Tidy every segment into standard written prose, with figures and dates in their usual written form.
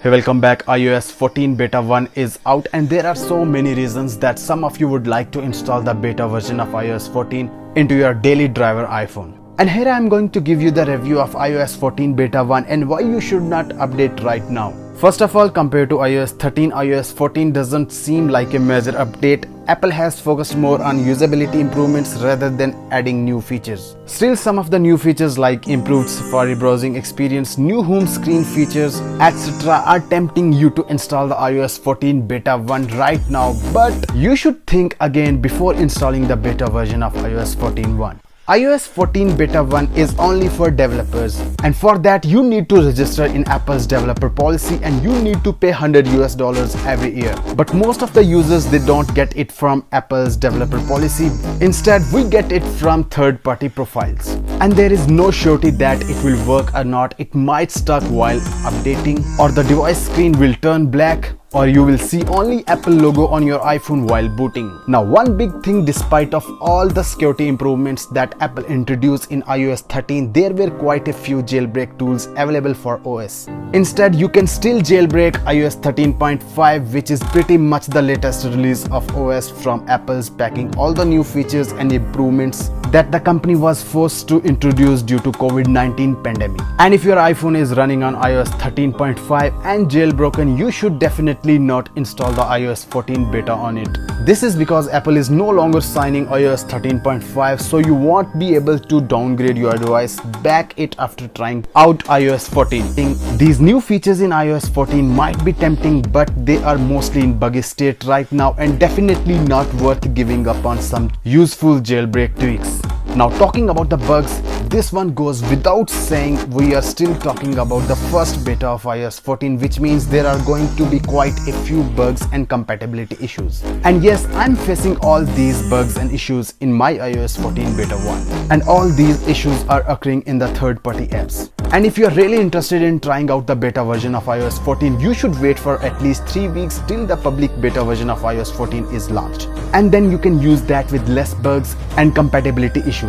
Hey, welcome back. iOS 14 Beta 1 is out and there are so many reasons that some of you would like to install the beta version of iOS 14 into your daily driver iPhone. And here I am going to give you the review of iOS 14 Beta 1 and why you should not update right now. First of all, compared to iOS 13, iOS 14 doesn't seem like a major update. Apple has focused more on usability improvements rather than adding new features. Still, some of the new features like improved Safari browsing experience, new home screen features, etc. are tempting you to install the iOS 14 Beta 1 right now, but you should think again before installing the beta version of iOS 14.1. iOS 14 Beta 1 is only for developers, and for that you need to register in Apple's developer policy and you need to pay $100 every year. But most of the users, they don't get it from Apple's developer policy. Instead, we get it from third-party profiles. And there is no surety that it will work or not. It might stuck while updating, or the device screen will turn black, or you will see only Apple logo on your iPhone while booting. Now, one big thing, despite of all the security improvements that Apple introduced in iOS 13, there were quite a few jailbreak tools available for OS. Instead, you can still jailbreak iOS 13.5, which is pretty much the latest release of OS from Apple's, packing all the new features and improvements that the company was forced to introduce due to COVID-19 pandemic. And if your iPhone is running on iOS 13.5 and jailbroken, you should definitely not install the iOS 14 beta on it. This is because Apple is no longer signing iOS 13.5, so you won't be able to downgrade your device back it after trying out iOS 14. These new features in iOS 14 might be tempting, but they are mostly in buggy state right now and definitely not worth giving up on some useful jailbreak tweaks. Now, talking about the bugs, this one goes without saying. We are still talking about the first beta of iOS 14, which means there are going to be quite a few bugs and compatibility issues. And yes, I'm facing all these bugs and issues in my iOS 14 Beta 1. And all these issues are occurring in the third-party apps. And if you're really interested in trying out the beta version of iOS 14, you should wait for at least 3 weeks till the public beta version of iOS 14 is launched. And then you can use that with less bugs and compatibility issues.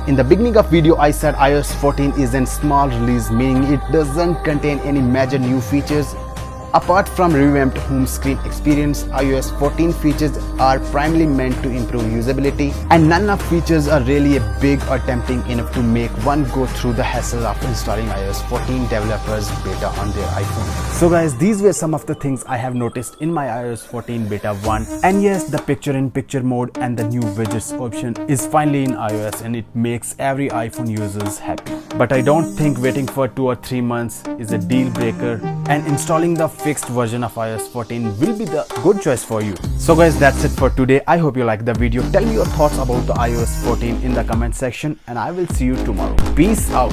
In the beginning of video, I said iOS 14 is a small release, meaning it doesn't contain any major new features. Apart from revamped home screen experience, iOS 14 features are primarily meant to improve usability, and none of features are really big or tempting enough to make one go through the hassle of installing iOS 14 developers beta on their iPhone. So guys, these were some of the things I have noticed in my iOS 14 Beta 1. And yes, the picture-in-picture mode and the new widgets option is finally in iOS, and it makes every iPhone users happy. But I don't think waiting for 2 or 3 months is a deal breaker, and installing the fixed version of iOS 14 will be the good choice for you. So guys, that's it for today. I hope you liked the video. Tell me your thoughts about the iOS 14 in the comment section, and I will see you tomorrow. Peace out.